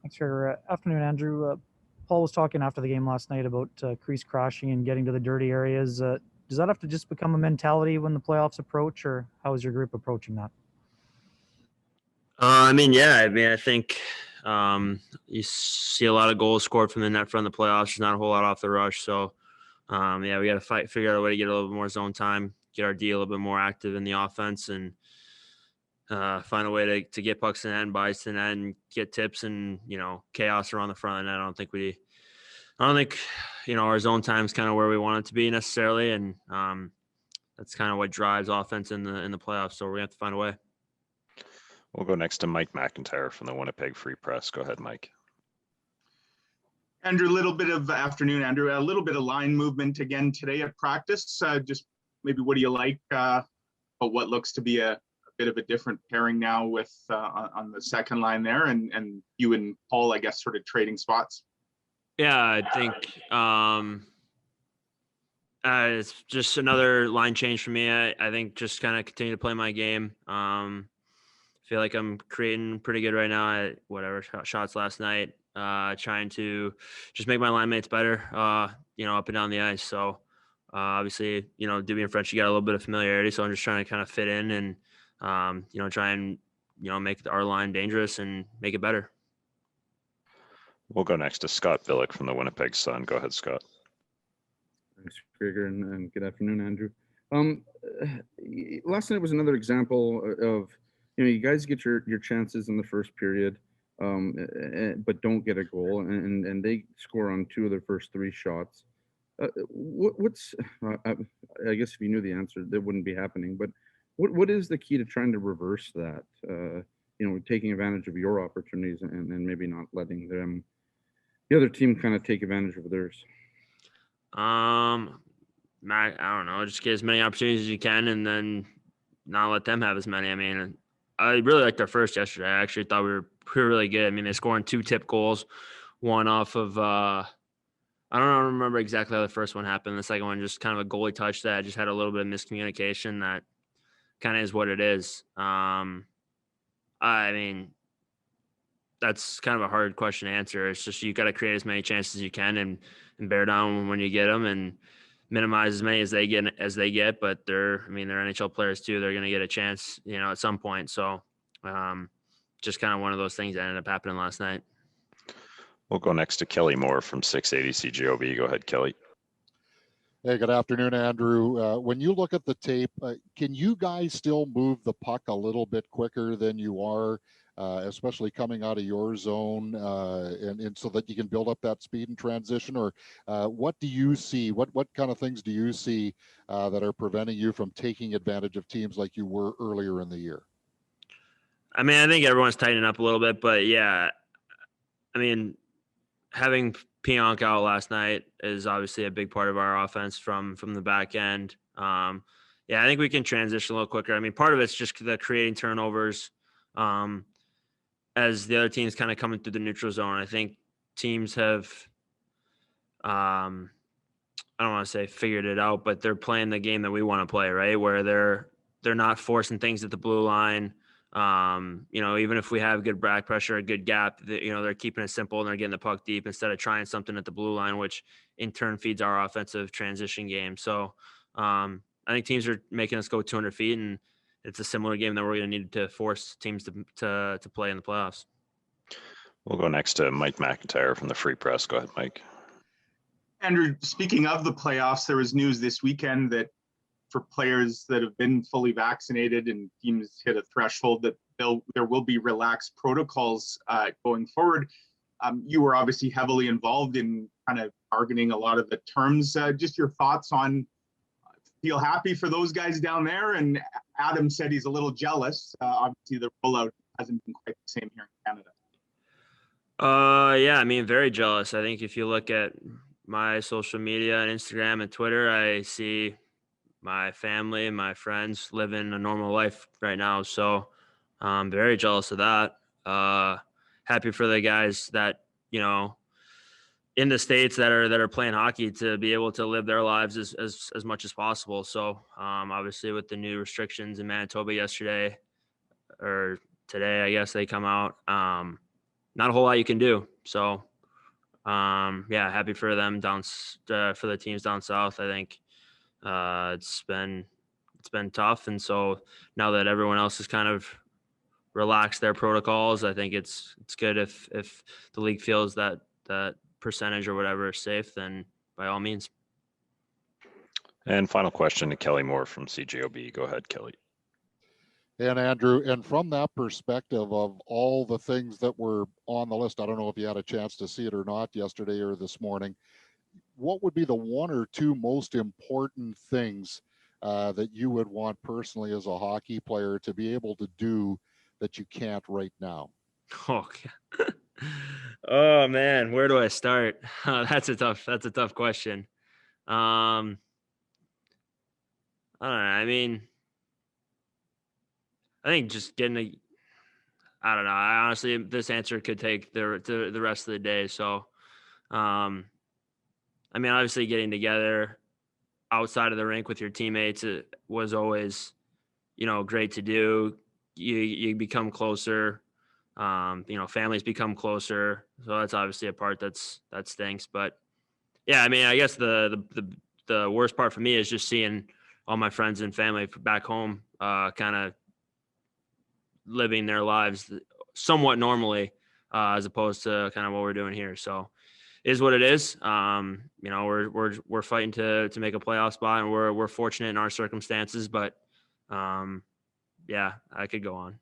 Thanks for afternoon, Andrew. Paul was talking after the game last night about crease crashing and getting to the dirty areas. Does that have to just become a mentality when the playoffs approach, or how is your group approaching that? I think you see a lot of goals scored from the net front in the playoffs. There's not a whole lot off the rush. So, we got to figure out a way to get a little bit more zone time, get our D a little bit more active in the offense, and find a way to get pucks in the end, buys to the net, and get tips and, chaos around the front of the net. I don't think, our zone time is kind of where we want it to be necessarily. And that's kind of what drives offense in the playoffs. So we're going to have to find a way. We'll go next to Mike McIntyre from the Winnipeg Free Press. Go ahead, Mike. Andrew, a little bit of line movement again today at practice. Just maybe what do you like about what looks to be a bit of a different pairing now with on the second line there, and you and Paul, I guess, sort of trading spots? Yeah, I think it's just another line change for me. I think just kind of continue to play my game. Feel like I'm creating pretty good right now at whatever shots last night. Trying to just make my line mates better, up and down the ice. So obviously, Doobie and French, you got a little bit of familiarity. So I'm just trying to kind of fit in and, try and, make our line dangerous and make it better. We'll go next to Scott Billick from the Winnipeg Sun. Go ahead, Scott. Thanks, Gregor, and good afternoon, Andrew. Last night was another example of, you guys get your chances in the first period, but don't get a goal, and they score on 2 of their first 3 shots. I guess if you knew the answer, that wouldn't be happening. But what is the key to trying to reverse that? Taking advantage of your opportunities and maybe not letting the other team kind of take advantage of theirs. Matt, I don't know. Just get as many opportunities as you can, and then not let them have as many. I mean, I really liked our first yesterday. I actually thought we were really good. I mean, they scored 2 tip goals, one off of I don't remember exactly how the first one happened. The second one just kind of a goalie touch that just had a little bit of miscommunication. That kind of is what it is. I mean, that's kind of a hard question to answer. It's just you got to create as many chances as you can and bear down when you get them and minimize as many as they get. But they're NHL players too. They're going to get a chance, at some point. So just kind of one of those things that ended up happening last night. We'll go next to Kelly Moore from 680 CJOB. Go ahead, Kelly. Hey, good afternoon, Andrew. When you look at the tape, can you guys still move the puck a little bit quicker than you are, especially coming out of your zone, and so that you can build up that speed and transition? Or what do you see? What kind of things do you see that are preventing you from taking advantage of teams like you were earlier in the year? I mean, I think everyone's tightening up a little bit, but yeah, I mean, having Pionk out last night is obviously a big part of our offense from the back end. I think we can transition a little quicker. I mean, part of it's just the creating turnovers as the other team's kind of coming through the neutral zone. I think teams have, I don't want to say figured it out, but they're playing the game that we want to play, right? Where they're not forcing things at the blue line. Even if we have good back pressure, a good gap, they're keeping it simple and they're getting the puck deep instead of trying something at the blue line, which in turn feeds our offensive transition game. So I think teams are making us go 200 feet, and it's a similar game that we're going to need to force teams to play in the playoffs. We'll go next to Mike McIntyre from the Free Press. Go ahead, Mike. Andrew, speaking of the playoffs, there was news this weekend that for players that have been fully vaccinated and teams hit a threshold that there will be relaxed protocols going forward. You were obviously heavily involved in kind of targeting a lot of the terms. Just your thoughts on, feel happy for those guys down there? And Adam said he's a little jealous. Obviously the rollout hasn't been quite the same here in Canada. Yeah, I mean, very jealous. I think if you look at my social media and Instagram and Twitter, I see my family and my friends living a normal life right now. So I'm very jealous of that. Happy for the guys that, in the States that are playing hockey to be able to live their lives as much as possible. So obviously with the new restrictions in Manitoba yesterday or today, I guess they come out, not a whole lot you can do. So, yeah, happy for them for the teams down south. I think it's been tough, and so now that everyone else has kind of relaxed their protocols, I think it's good if the league feels that percentage or whatever is safe, then by all means. And final question to Kelly Moore from CJOB. Go ahead, Kelly. And Andrew, and from that perspective of all the things that were on the list, I don't know if you had a chance to see it or not yesterday or this morning, what would be the one or two most important things that you would want personally as a hockey player to be able to do that you can't right now? Okay. Oh man, where do I start? That's a tough question. I don't know. I mean, I think just I don't know. I honestly, this answer could take the rest of the day. So, I mean, obviously getting together outside of the rink with your teammates was always, great to do. You become closer. Families become closer. So that's obviously a part that stinks. But yeah, I mean, I guess the worst part for me is just seeing all my friends and family back home, kind of living their lives somewhat normally, as opposed to kind of what we're doing here. So is what it is. We're fighting to make a playoff spot, and we're fortunate in our circumstances, but yeah, I could go on.